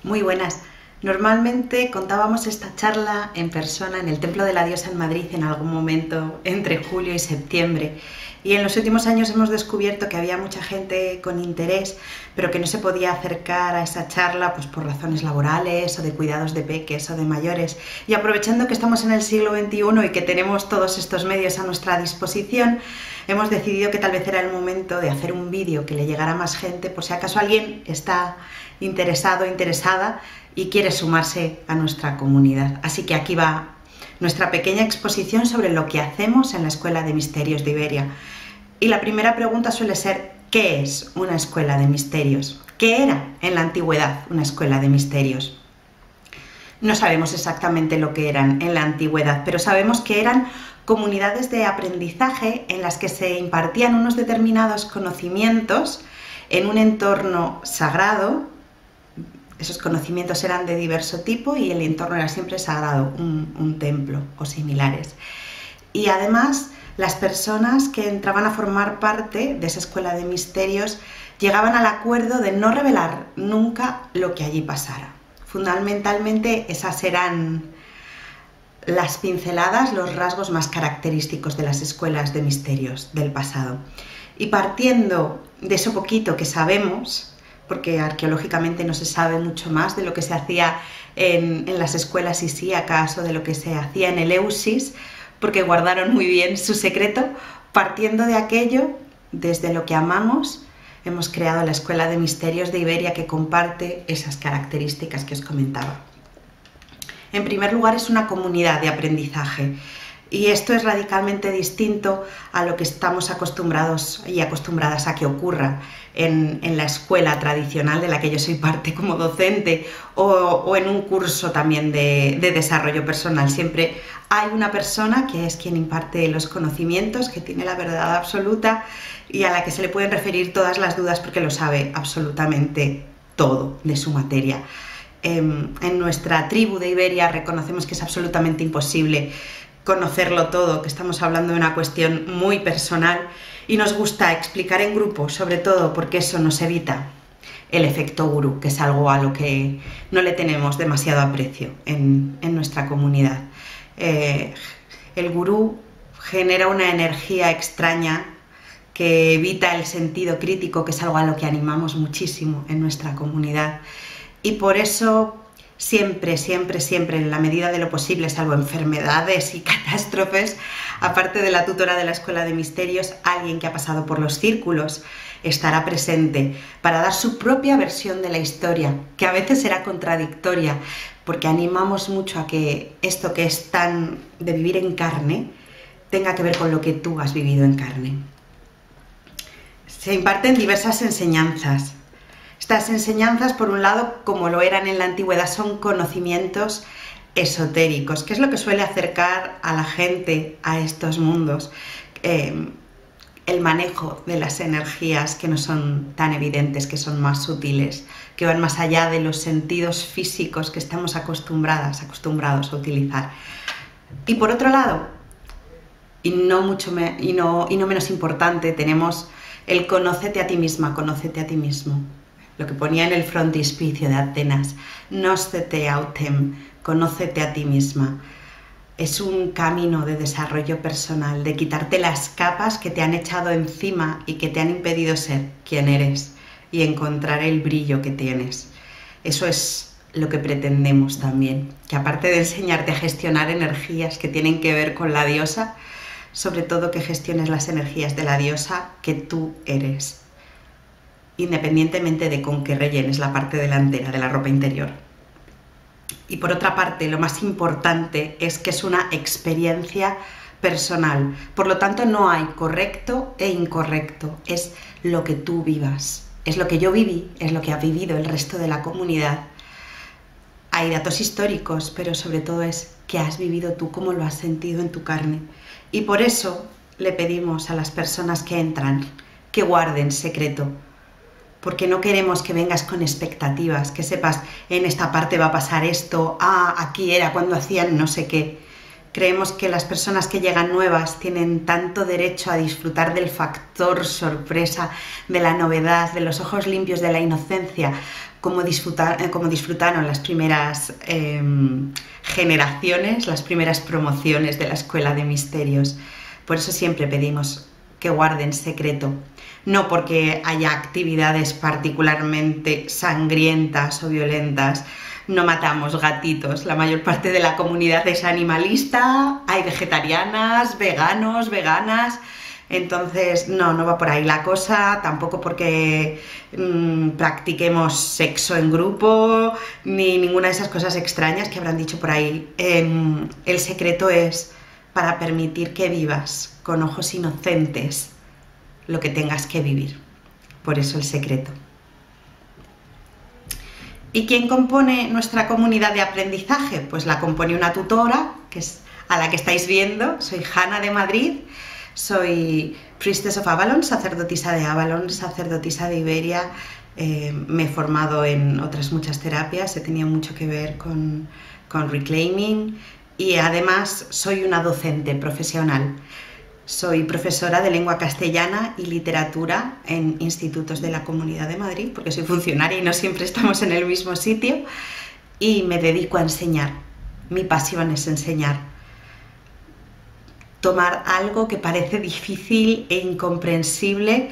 Muy buenas. Normalmente contábamos esta charla en persona en el Templo de la Diosa en Madrid en algún momento entre julio y septiembre. Y en los últimos años hemos descubierto que había mucha gente con interés, pero que no se podía acercar a esa charla pues por razones laborales o de cuidados de peques o de mayores. Y aprovechando que estamos en el siglo XXI y que tenemos todos estos medios a nuestra disposición, hemos decidido que tal vez era el momento de hacer un vídeo que le llegara a más gente, por si acaso alguien está interesado o interesada y quiere sumarse a nuestra comunidad. Así que aquí va nuestra pequeña exposición sobre lo que hacemos en la Escuela de Misterios de Iberia. Y la primera pregunta suele ser: ¿qué es una escuela de misterios? ¿Qué era en la antigüedad una escuela de misterios? No sabemos exactamente lo que eran en la antigüedad, pero sabemos que eran comunidades de aprendizaje en las que se impartían unos determinados conocimientos en un entorno sagrado. Esos conocimientos eran de diverso tipo y el entorno era siempre sagrado, un templo o similares. Y además, las personas que entraban a formar parte de esa escuela de misterios llegaban al acuerdo de no revelar nunca lo que allí pasara. Fundamentalmente, esas eran las pinceladas, los rasgos más característicos de las escuelas de misterios del pasado. Y partiendo de eso poquito que sabemos, porque arqueológicamente no se sabe mucho más de lo que se hacía en las escuelas isíacas o de lo que se hacía en Eleusis, porque guardaron muy bien su secreto. Partiendo de aquello, desde lo que amamos, hemos creado la Escuela de Misterios de Iberia, que comparte esas características que os comentaba. En primer lugar, es una comunidad de aprendizaje. Y esto es radicalmente distinto a lo que estamos acostumbrados y acostumbradas a que ocurra en la escuela tradicional de la que yo soy parte como docente o en un curso también de desarrollo personal. Siempre hay una persona que es quien imparte los conocimientos, que tiene la verdad absoluta y a la que se le pueden referir todas las dudas porque lo sabe absolutamente todo de su materia. En nuestra tribu de Iberia reconocemos que es absolutamente imposible conocerlo todo, que estamos hablando de una cuestión muy personal y nos gusta explicar en grupo, sobre todo porque eso nos evita el efecto gurú, que es algo a lo que no le tenemos demasiado aprecio en nuestra comunidad. El gurú genera una energía extraña que evita el sentido crítico, que es algo a lo que animamos muchísimo en nuestra comunidad, y por eso siempre, en la medida de lo posible, salvo enfermedades y catástrofes, aparte de la tutora de la Escuela de Misterios, alguien que ha pasado por los círculos estará presente para dar su propia versión de la historia, que a veces será contradictoria, porque animamos mucho a que esto que es tan de vivir en carne tenga que ver con lo que tú has vivido en carne. Se imparten diversas enseñanzas. Estas enseñanzas, por un lado, como lo eran en la antigüedad, son conocimientos esotéricos, que es lo que suele acercar a la gente a estos mundos. El manejo de las energías que no son tan evidentes, que son más sutiles, que van más allá de los sentidos físicos que estamos acostumbrados a utilizar. Y por otro lado, y no menos importante, tenemos el conócete a ti misma, conócete a ti mismo. Lo que ponía en el frontispicio de Atenas, Gnóscete autem, conócete a ti misma. Es un camino de desarrollo personal, de quitarte las capas que te han echado encima y que te han impedido ser quien eres y encontrar el brillo que tienes. Eso es lo que pretendemos también, que aparte de enseñarte a gestionar energías que tienen que ver con la diosa, sobre todo que gestiones las energías de la diosa que tú eres, independientemente de con qué rellenes la parte delantera de la ropa interior. Y por otra parte, lo más importante es que es una experiencia personal, por lo tanto no hay correcto e incorrecto, es lo que tú vivas, es lo que yo viví, es lo que ha vivido el resto de la comunidad. Hay datos históricos, pero sobre todo es qué has vivido tú, cómo lo has sentido en tu carne. Y por eso le pedimos a las personas que entran que guarden secreto, porque no queremos que vengas con expectativas, que sepas, en esta parte va a pasar esto, aquí era cuando hacían no sé qué. Creemos que las personas que llegan nuevas tienen tanto derecho a disfrutar del factor sorpresa, de la novedad, de los ojos limpios, de la inocencia, como disfrutaron las primeras generaciones, las primeras promociones de la Escuela de Misterios. Por eso siempre pedimos que guarden secreto, no porque haya actividades particularmente sangrientas o violentas. No matamos gatitos, la mayor parte de la comunidad es animalista, hay vegetarianas, veganos, veganas, entonces no va por ahí la cosa, tampoco porque practiquemos sexo en grupo, ni ninguna de esas cosas extrañas que habrán dicho por ahí. El secreto es para permitir que vivas con ojos inocentes lo que tengas que vivir, por eso el secreto. ¿Y quién compone nuestra comunidad de aprendizaje? Pues la compone una tutora, que es a la que estáis viendo. Soy Hanna de Madrid, soy Priestess of Avalon, sacerdotisa de Avalon, sacerdotisa de Iberia. Me he formado en otras muchas terapias, he tenido mucho que ver con Reclaiming y además soy una docente profesional. Soy profesora de lengua castellana y literatura en institutos de la Comunidad de Madrid, porque soy funcionaria y no siempre estamos en el mismo sitio, y me dedico a enseñar. Mi pasión es enseñar. Tomar algo que parece difícil e incomprensible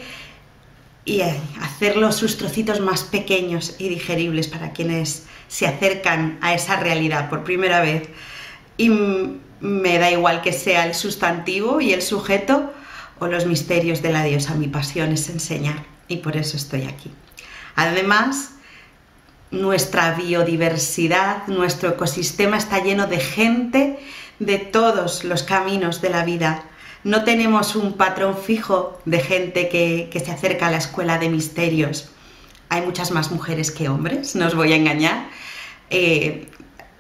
y hacerlo sus trocitos más pequeños y digeribles para quienes se acercan a esa realidad por primera vez. Y me da igual que sea el sustantivo y el sujeto o los misterios de la diosa. Mi pasión es enseñar y por eso estoy aquí. Además, nuestra biodiversidad, nuestro ecosistema está lleno de gente de todos los caminos de la vida. No tenemos un patrón fijo de gente que se acerca a la Escuela de Misterios. Hay muchas más mujeres que hombres, no os voy a engañar.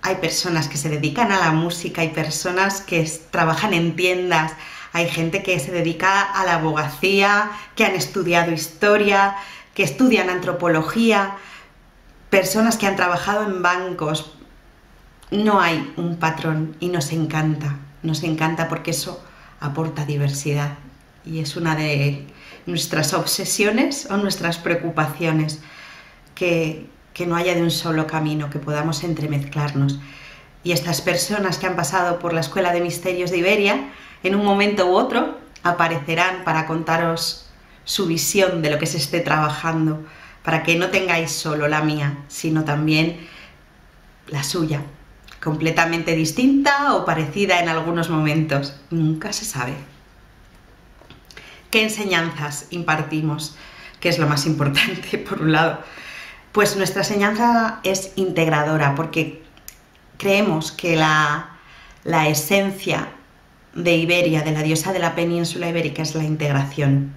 Hay personas que se dedican a la música, hay personas que trabajan en tiendas, hay gente que se dedica a la abogacía, que han estudiado historia, que estudian antropología, personas que han trabajado en bancos. No hay un patrón y nos encanta porque eso aporta diversidad y es una de nuestras obsesiones o nuestras preocupaciones, que no haya de un solo camino, que podamos entremezclarnos. Y estas personas que han pasado por la Escuela de Misterios de Iberia, en un momento u otro, aparecerán para contaros su visión de lo que se esté trabajando, para que no tengáis solo la mía, sino también la suya, completamente distinta o parecida en algunos momentos. Nunca se sabe. ¿Qué enseñanzas impartimos? Que es lo más importante, por un lado. Pues nuestra enseñanza es integradora, porque creemos que la esencia de Iberia, de la diosa de la península ibérica, es la integración.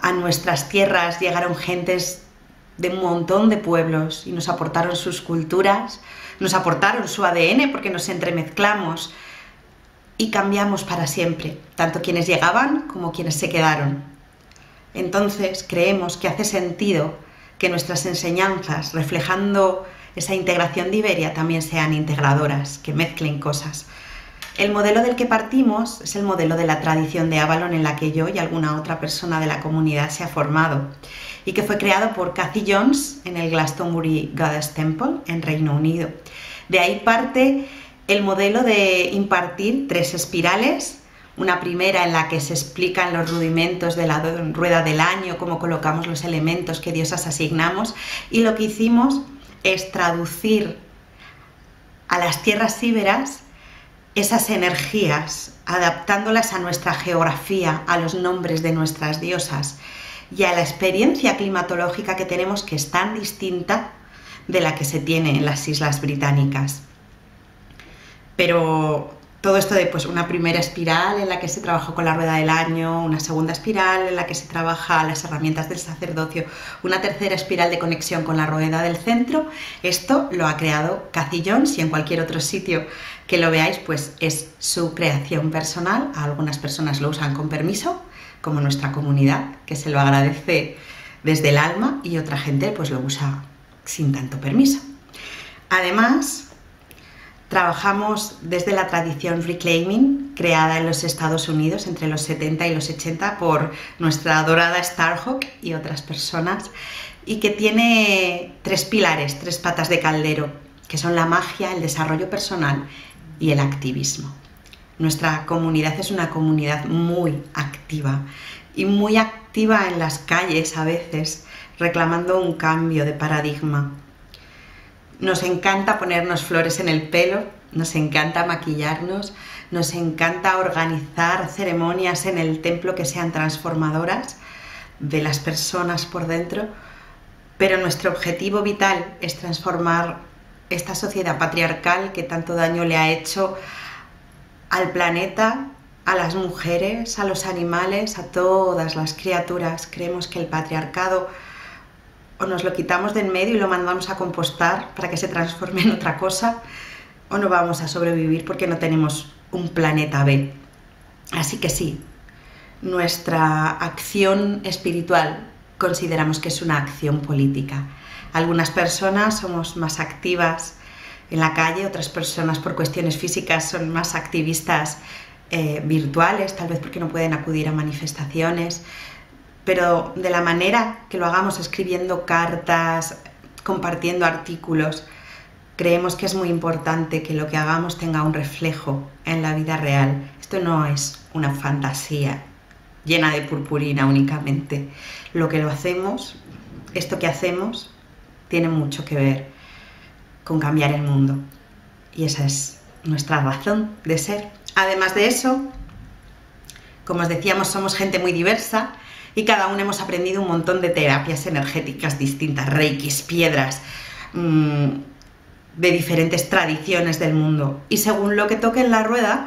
A nuestras tierras llegaron gentes de un montón de pueblos y nos aportaron sus culturas, nos aportaron su ADN porque nos entremezclamos y cambiamos para siempre, tanto quienes llegaban como quienes se quedaron. Entonces creemos que hace sentido que nuestras enseñanzas, reflejando esa integración de Iberia, también sean integradoras, que mezclen cosas. El modelo del que partimos es el modelo de la tradición de Avalon, en la que yo y alguna otra persona de la comunidad se ha formado, y que fue creado por Kathy Jones en el Glastonbury Goddess Temple, en Reino Unido. De ahí parte el modelo de impartir 3 espirales, una primera en la que se explican los rudimentos de la rueda del año, cómo colocamos los elementos que diosas asignamos, y lo que hicimos es traducir a las tierras íberas esas energías, adaptándolas a nuestra geografía, a los nombres de nuestras diosas y a la experiencia climatológica que tenemos, que es tan distinta de la que se tiene en las Islas Británicas. Pero todo esto de una primera espiral en la que se trabajó con la rueda del año, una segunda espiral en la que se trabaja las herramientas del sacerdocio, una tercera espiral de conexión con la rueda del centro, esto lo ha creado Kathy Jones, y en cualquier otro sitio que lo veáis pues es su creación personal. Algunas personas lo usan con permiso, como nuestra comunidad, que se lo agradece desde el alma, y otra gente pues lo usa sin tanto permiso. Además, Trabajamos desde la tradición reclaiming, creada en los Estados Unidos entre los 70 y los 80 por nuestra adorada Starhawk y otras personas, y que tiene 3 pilares, 3 patas de caldero, que son la magia, el desarrollo personal y el activismo. Nuestra comunidad es una comunidad muy activa y muy activa en las calles a veces, reclamando un cambio de paradigma. Nos encanta ponernos flores en el pelo, nos encanta maquillarnos, nos encanta organizar ceremonias en el templo que sean transformadoras de las personas por dentro, pero nuestro objetivo vital es transformar esta sociedad patriarcal que tanto daño le ha hecho al planeta, a las mujeres, a los animales, a todas las criaturas. Creemos que el patriarcado o nos lo quitamos de en medio y lo mandamos a compostar para que se transforme en otra cosa, o no vamos a sobrevivir porque no tenemos un planeta B. Así que sí, nuestra acción espiritual consideramos que es una acción política. Algunas personas somos más activas en la calle, otras personas por cuestiones físicas son más activistas virtuales, tal vez porque no pueden acudir a manifestaciones, pero de la manera que lo hagamos, escribiendo cartas, compartiendo artículos, creemos que es muy importante que lo que hagamos tenga un reflejo en la vida real. Esto no es una fantasía llena de purpurina únicamente. Lo que lo hacemos, esto que hacemos, tiene mucho que ver con cambiar el mundo. Y esa es nuestra razón de ser. Además de eso, como os decíamos, somos gente muy diversa, y cada uno hemos aprendido un montón de terapias energéticas distintas, reikis, piedras, de diferentes tradiciones del mundo. Y según lo que toque en la rueda,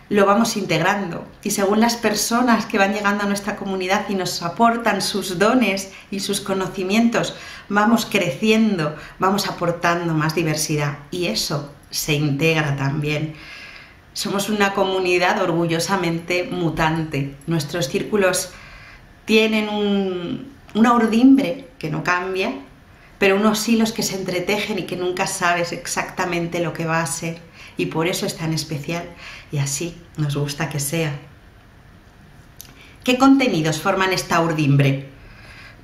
lo vamos integrando. Y según las personas que van llegando a nuestra comunidad y nos aportan sus dones y sus conocimientos, vamos creciendo, vamos aportando más diversidad. Y eso se integra también. Somos una comunidad orgullosamente mutante. Nuestros círculos tienen una urdimbre que no cambia, pero unos hilos que se entretejen y que nunca sabes exactamente lo que va a ser, y por eso es tan especial, y así nos gusta que sea. ¿Qué contenidos forman esta urdimbre?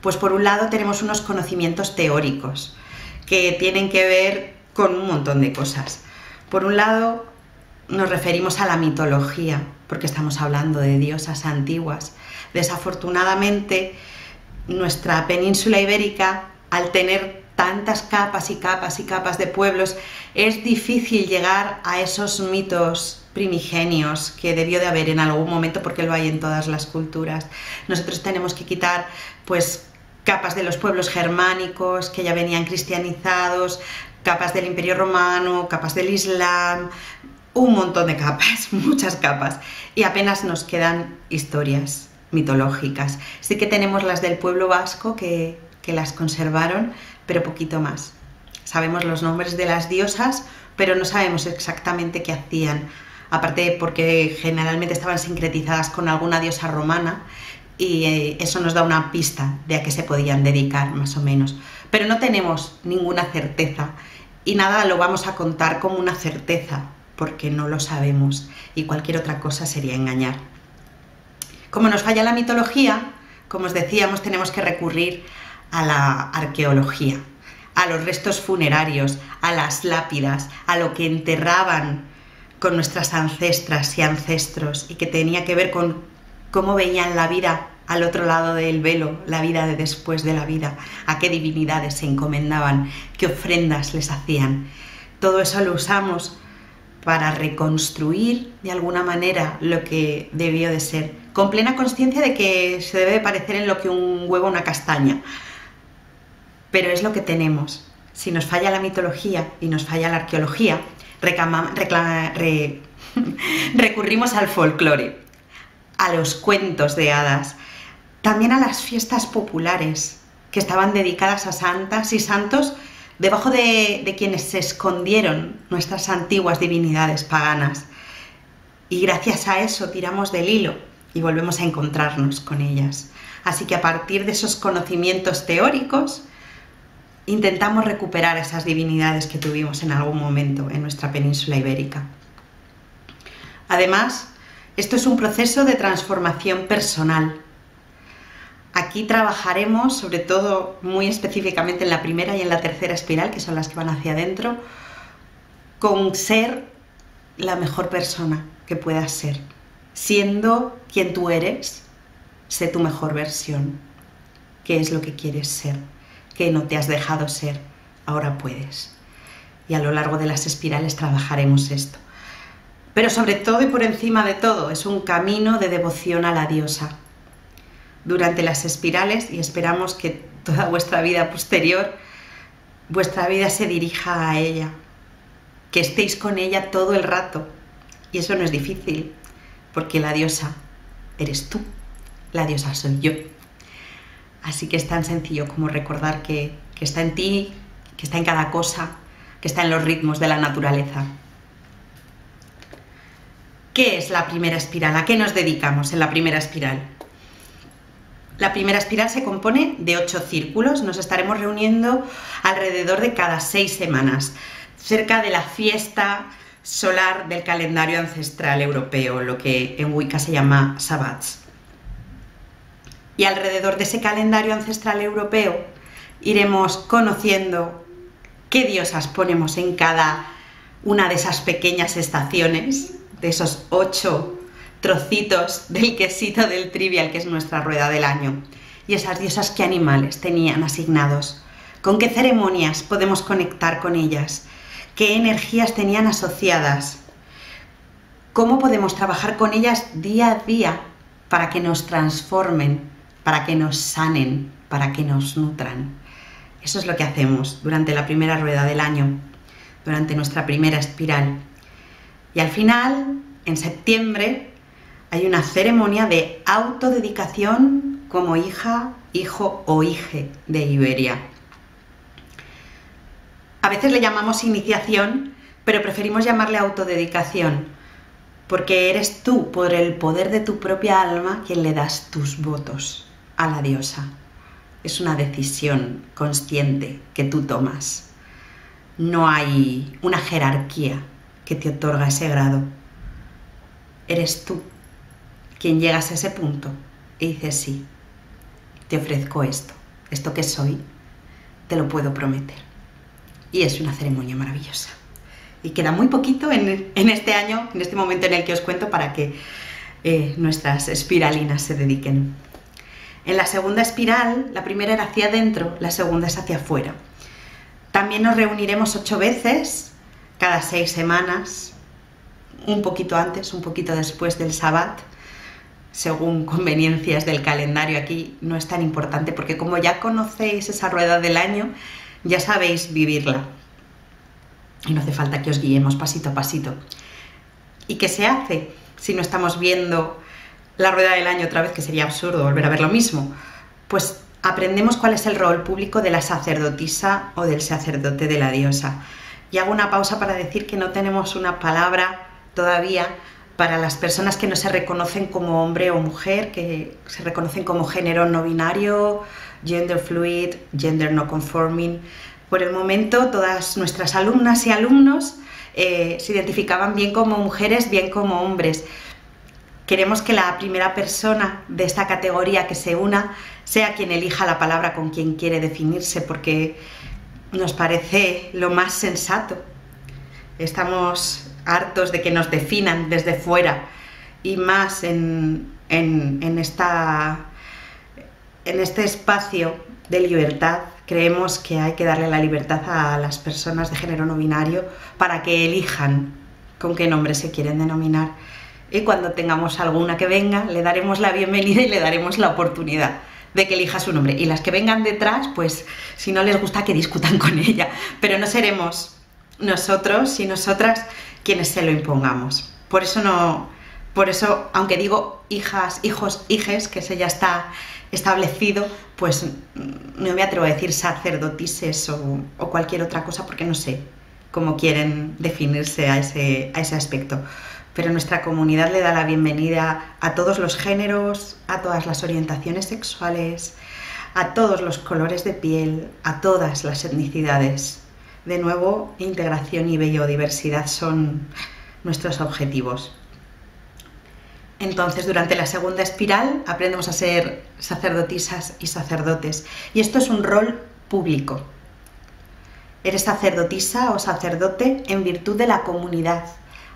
Pues por un lado tenemos unos conocimientos teóricos que tienen que ver con un montón de cosas. Por un lado nos referimos a la mitología, porque estamos hablando de diosas antiguas. Desafortunadamente, nuestra península ibérica, al tener tantas capas y capas y capas de pueblos, es difícil llegar a esos mitos primigenios que debió de haber en algún momento, porque lo hay en todas las culturas. Nosotros tenemos que quitar, pues, capas de los pueblos germánicos que ya venían cristianizados, capas del Imperio Romano, capas del Islam, un montón de capas, muchas capas, y apenas nos quedan historias mitológicas. Sí que tenemos las del pueblo vasco que las conservaron, pero poquito más. Sabemos los nombres de las diosas, pero no sabemos exactamente qué hacían, aparte porque generalmente estaban sincretizadas con alguna diosa romana, y eso nos da una pista de a qué se podían dedicar, más o menos. Pero no tenemos ninguna certeza, y nada lo vamos a contar como una certeza, porque no lo sabemos, y cualquier otra cosa sería engañar. Como nos falla la mitología, como os decíamos, tenemos que recurrir a la arqueología, a los restos funerarios, a las lápidas, a lo que enterraban con nuestras ancestras y ancestros, y que tenía que ver con cómo veían la vida al otro lado del velo, la vida de después de la vida, a qué divinidades se encomendaban, qué ofrendas les hacían. Todo eso lo usamos para reconstruir de alguna manera lo que debió de ser, con plena conciencia de que se debe parecer en lo que un huevo a una castaña, pero es lo que tenemos. Si nos falla la mitología y nos falla la arqueología, recurrimos al folclore, a los cuentos de hadas, también a las fiestas populares que estaban dedicadas a santas y santos, debajo de quienes se escondieron nuestras antiguas divinidades paganas. Y gracias a eso tiramos del hilo y volvemos a encontrarnos con ellas. Así que a partir de esos conocimientos teóricos, intentamos recuperar esas divinidades que tuvimos en algún momento en nuestra península ibérica. Además, esto es un proceso de transformación personal. Aquí trabajaremos, sobre todo muy específicamente en la primera y en la tercera espiral, que son las que van hacia adentro, con ser la mejor persona que puedas ser. Siendo quien tú eres, sé tu mejor versión. ¿Qué es lo que quieres ser? ¿Qué no te has dejado ser? Ahora puedes. Y a lo largo de las espirales trabajaremos esto. Pero sobre todo y por encima de todo, es un camino de devoción a la diosa. Durante las espirales, y esperamos que toda vuestra vida posterior, vuestra vida se dirija a ella, que estéis con ella todo el rato. Y eso no es difícil, porque la diosa eres tú, la diosa soy yo. Así que es tan sencillo como recordar que está en ti, que está en cada cosa, que está en los ritmos de la naturaleza. ¿Qué es la primera espiral? ¿A qué nos dedicamos en la primera espiral? La primera espiral se compone de 8 círculos. Nos estaremos reuniendo alrededor de cada 6 semanas, cerca de la fiesta solar del calendario ancestral europeo, lo que en Wicca se llama Sabbats. Y alrededor de ese calendario ancestral europeo iremos conociendo qué diosas ponemos en cada una de esas pequeñas estaciones, de esos 8 trocitos del quesito del trivial que es nuestra rueda del año. Y esas diosas, qué animales tenían asignados, con qué ceremonias podemos conectar con ellas, qué energías tenían asociadas, cómo podemos trabajar con ellas día a día para que nos transformen, para que nos sanen, para que nos nutran. Eso es lo que hacemos durante la primera rueda del año, durante nuestra primera espiral. Y al final, en septiembre, hay una ceremonia de autodedicación como hija, hijo o hije de Iberia. A veces le llamamos iniciación, pero preferimos llamarle autodedicación, porque eres tú, por el poder de tu propia alma, quien le das tus votos a la diosa. Es una decisión consciente que tú tomas. No hay una jerarquía que te otorga ese grado. Eres tú quien llegas a ese punto y dices sí, te ofrezco esto que soy, te lo puedo prometer. Y es una ceremonia maravillosa. Y queda muy poquito en este año, en este momento en el que os cuento, para que nuestras espiralinas se dediquen. En la segunda espiral, la primera era hacia adentro, la segunda es hacia afuera. También nos reuniremos 8 veces, cada 6 semanas, un poquito antes, un poquito después del Sabbat, según conveniencias del calendario. Aquí no es tan importante, porque como ya conocéis esa rueda del año, ya sabéis vivirla. Y no hace falta que os guiemos pasito a pasito. ¿Y qué se hace si no estamos viendo la rueda del año otra vez, que sería absurdo volver a ver lo mismo? Pues aprendemos cuál es el rol público de la sacerdotisa o del sacerdote de la diosa. Y hago una pausa para decir que no tenemos una palabra todavía para las personas que no se reconocen como hombre o mujer, que se reconocen como género no binario, gender fluid, gender no conforming. Por el momento, todas nuestras alumnas y alumnos se identificaban bien como mujeres, bien como hombres. Queremos que la primera persona de esta categoría que se una sea quien elija la palabra con quien quiere definirse, porque nos parece lo más sensato. Estamos hartos de que nos definan desde fuera, y más en este espacio de libertad. Creemos que hay que darle la libertad a las personas de género no binario para que elijan con qué nombre se quieren denominar. Y cuando tengamos alguna que venga, le daremos la bienvenida y le daremos la oportunidad de que elija su nombre. Y las que vengan detrás, pues si no les gusta, que discutan con ella. Pero no seremos nosotros y nosotras quienes se lo impongamos. Por eso, aunque digo hijas, hijos, hijes, que eso ya está establecido, pues no me atrevo a decir sacerdotises o cualquier otra cosa, porque no sé cómo quieren definirse a ese aspecto. Pero nuestra comunidad le da la bienvenida a todos los géneros, a todas las orientaciones sexuales, a todos los colores de piel, a todas las etnicidades. De nuevo, integración y biodiversidad son nuestros objetivos. Entonces, durante la segunda espiral aprendemos a ser sacerdotisas y sacerdotes. Y esto es un rol público. Eres sacerdotisa o sacerdote en virtud de la comunidad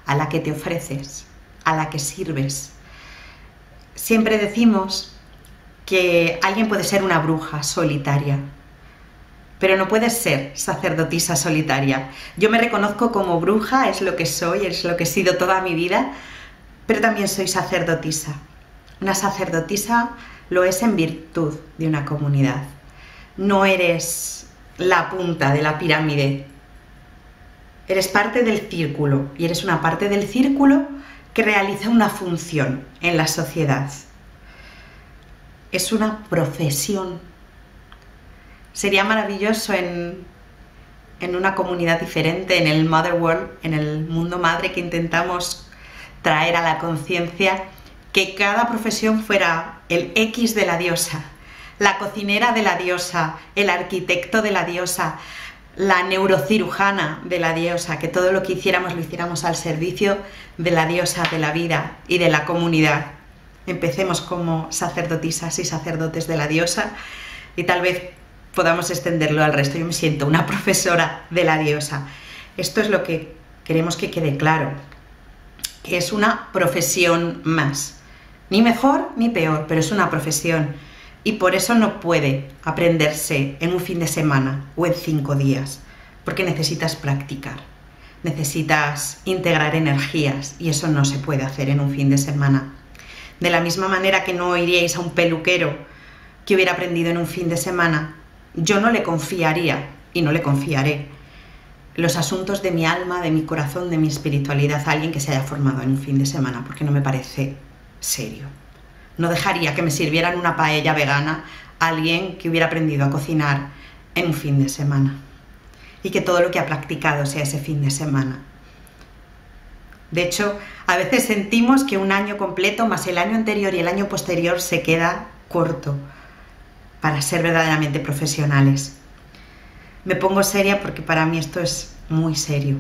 a la que te ofreces, a la que sirves. Siempre decimos que alguien puede ser una bruja solitaria, pero no puedes ser sacerdotisa solitaria. Yo me reconozco como bruja, es lo que soy, es lo que he sido toda mi vida, pero también soy sacerdotisa. Una sacerdotisa lo es en virtud de una comunidad. No eres la punta de la pirámide, eres parte del círculo y eres una parte del círculo que realiza una función en la sociedad. Es una profesión. Sería maravilloso en una comunidad diferente, en el Mother World, en el mundo madre que intentamos traer a la conciencia, que cada profesión fuera el X de la diosa, la cocinera de la diosa, el arquitecto de la diosa, la neurocirujana de la diosa, que todo lo que hiciéramos lo hiciéramos al servicio de la diosa, de la vida y de la comunidad. Empecemos como sacerdotisas y sacerdotes de la diosa y tal vez podamos extenderlo al resto. Yo me siento una profesora de la diosa. Esto es lo que queremos que quede claro, que es una profesión más. Ni mejor ni peor, pero es una profesión. Y por eso no puede aprenderse en un fin de semana o en 5 días, porque necesitas practicar, necesitas integrar energías y eso no se puede hacer en un fin de semana. De la misma manera que no iríais a un peluquero que hubiera aprendido en un fin de semana, yo no le confiaría y no le confiaré los asuntos de mi alma, de mi corazón, de mi espiritualidad a alguien que se haya formado en un fin de semana, porque no me parece serio. No dejaría que me sirvieran una paella vegana a alguien que hubiera aprendido a cocinar en un fin de semana y que todo lo que ha practicado sea ese fin de semana. De hecho, a veces sentimos que un año completo más el año anterior y el año posterior se queda corto para ser verdaderamente profesionales. Me pongo seria porque para mí esto es muy serio.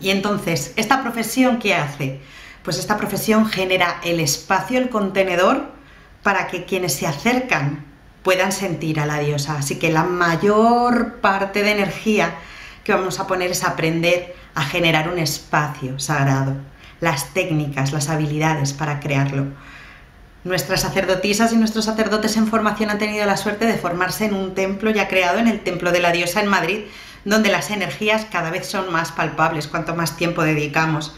Y entonces, ¿esta profesión qué hace? Pues esta profesión genera el espacio, el contenedor, para que quienes se acercan puedan sentir a la diosa. Así que la mayor parte de energía que vamos a poner es aprender a generar un espacio sagrado, las técnicas, las habilidades para crearlo. Nuestras sacerdotisas y nuestros sacerdotes en formación han tenido la suerte de formarse en un templo ya creado, en el Templo de la Diosa en Madrid, donde las energías cada vez son más palpables cuanto más tiempo dedicamos.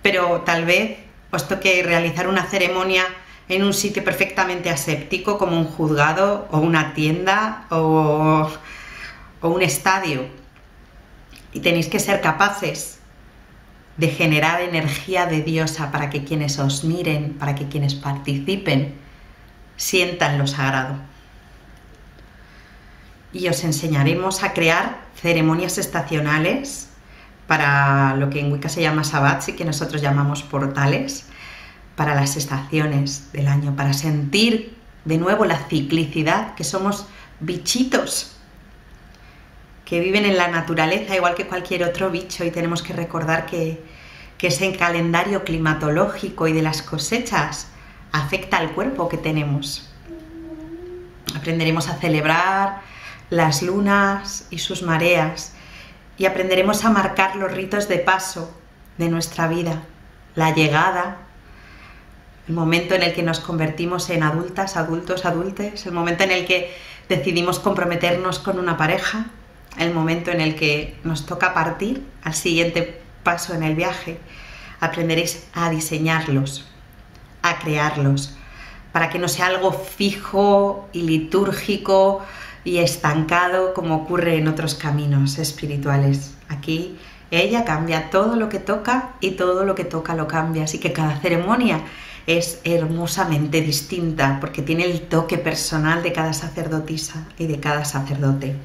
Pero tal vez os toque realizar una ceremonia en un sitio perfectamente aséptico como un juzgado o una tienda o un estadio. Y tenéis que ser capaces de generar energía de diosa para que quienes os miren, para que quienes participen, sientan lo sagrado. Y os enseñaremos a crear ceremonias estacionales para lo que en Wicca se llama sabbats y que nosotros llamamos portales, para las estaciones del año, para sentir de nuevo la ciclicidad, que somos bichitos que viven en la naturaleza igual que cualquier otro bicho y tenemos que recordar que ese calendario climatológico y de las cosechas afecta al cuerpo que tenemos. Aprenderemos a celebrar las lunas y sus mareas y aprenderemos a marcar los ritos de paso de nuestra vida, la llegada, el momento en el que nos convertimos en adultas, adultos, adultes, el momento en el que decidimos comprometernos con una pareja, el momento en el que nos toca partir al siguiente paso en el viaje. Aprenderéis a diseñarlos, a crearlos, para que no sea algo fijo y litúrgico y estancado como ocurre en otros caminos espirituales. Aquí ella cambia todo lo que toca y todo lo que toca lo cambia, así que cada ceremonia es hermosamente distinta porque tiene el toque personal de cada sacerdotisa y de cada sacerdote.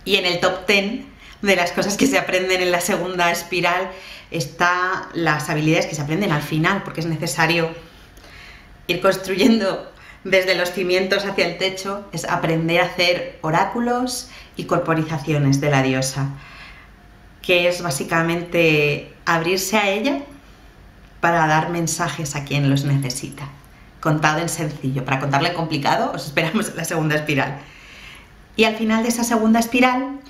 Y en el top 10 de las cosas que se aprenden en la segunda espiral está las habilidades que se aprenden al final, porque es necesario Ir construyendo desde los cimientos hacia el techo es aprender a hacer oráculos y corporizaciones de la diosa, que es básicamente abrirse a ella para dar mensajes a quien los necesita. Contado en sencillo. Para contarlo en complicado, os esperamos en la segunda espiral. Y al final de esa segunda espiral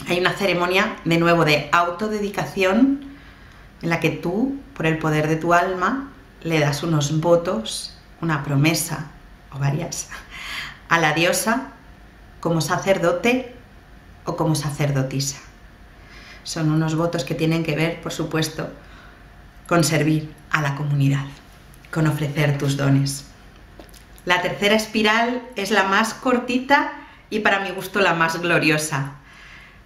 hay una ceremonia de nuevo de autodedicación en la que tú, por el poder de tu alma, le das unos votos, una promesa o varias a la diosa como sacerdote o como sacerdotisa. Son unos votos que tienen que ver, por supuesto, con servir a la comunidad, con ofrecer tus dones. La tercera espiral es la más cortita y para mi gusto la más gloriosa.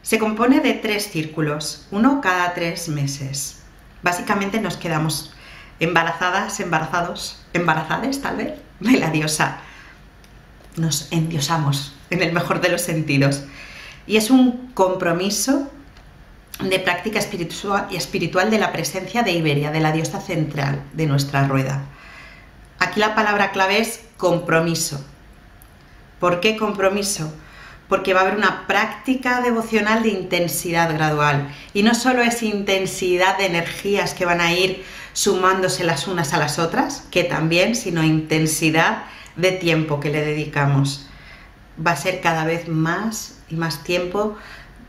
Se compone de 3 círculos, uno cada 3 meses. Básicamente nos quedamos embarazadas, embarazados, embarazades tal vez, de la diosa. Nos endiosamos en el mejor de los sentidos. Y es un compromiso de práctica espiritual de la presencia de Iberia, de la diosa central de nuestra rueda. Aquí la palabra clave es compromiso. ¿Por qué compromiso? Porque va a haber una práctica devocional de intensidad gradual. Y no solo es intensidad de energías que van a ir sumándose las unas a las otras, que también, sino intensidad de tiempo que le dedicamos. Va a ser cada vez más y más tiempo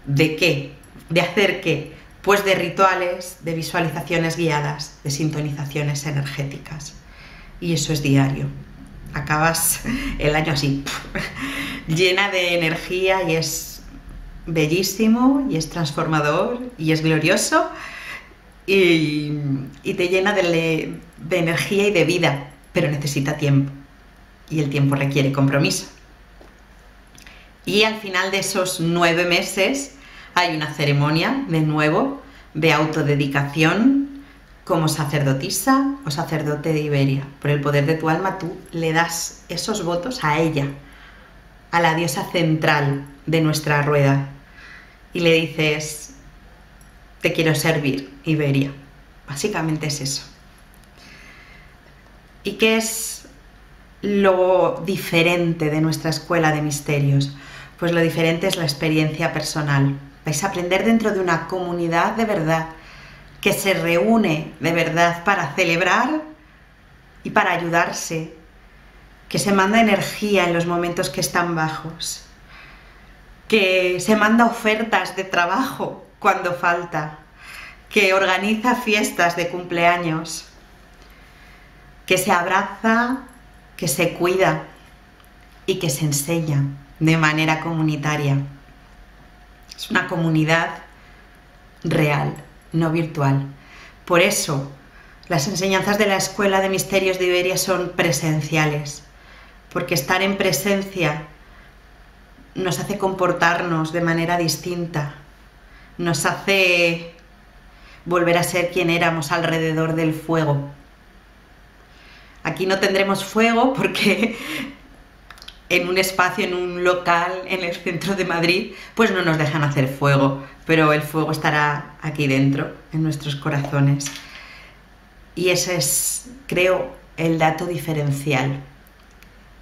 ¿de qué? ¿De hacer qué? Pues de rituales, de visualizaciones guiadas, de sintonizaciones energéticas. Y eso es diario. Acabas el año así, llena de energía y es bellísimo, y es transformador, y es glorioso, y te llena de energía y de vida, pero necesita tiempo. Y el tiempo requiere compromiso. Y al final de esos 9 meses hay una ceremonia, de nuevo, de autodedicación como sacerdotisa o sacerdote de Iberia. Por el poder de tu alma tú le das esos votos a ella, a la diosa central de nuestra rueda. Y le dices, te quiero servir, Iberia. Básicamente es eso. ¿Y qué es lo diferente de nuestra escuela de misterios? Pues lo diferente es la experiencia personal. Vais a aprender dentro de una comunidad de verdad, que se reúne de verdad para celebrar y para ayudarse, que se manda energía en los momentos que están bajos, que se manda ofertas de trabajo cuando falta, que organiza fiestas de cumpleaños, que se abraza, que se cuida y que se enseña de manera comunitaria. Es una comunidad real, no virtual. Por eso, las enseñanzas de la Escuela de Misterios de Iberia son presenciales, porque estar en presencia nos hace comportarnos de manera distinta, nos hace volver a ser quien éramos alrededor del fuego. Aquí no tendremos fuego porque en un espacio, en un local, en el centro de Madrid, pues no nos dejan hacer fuego, pero el fuego estará aquí dentro, en nuestros corazones. Y ese es, creo, el dato diferencial,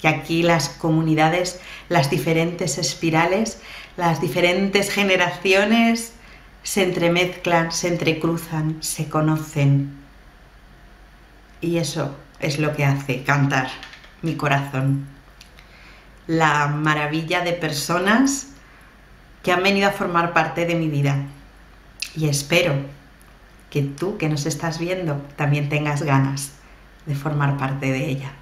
que aquí las comunidades, las diferentes espirales, las diferentes generaciones se entremezclan, se entrecruzan, se conocen. Y eso es lo que hace cantar mi corazón. La maravilla de personas que han venido a formar parte de mi vida. Y espero que tú, que nos estás viendo, también tengas ganas de formar parte de ella.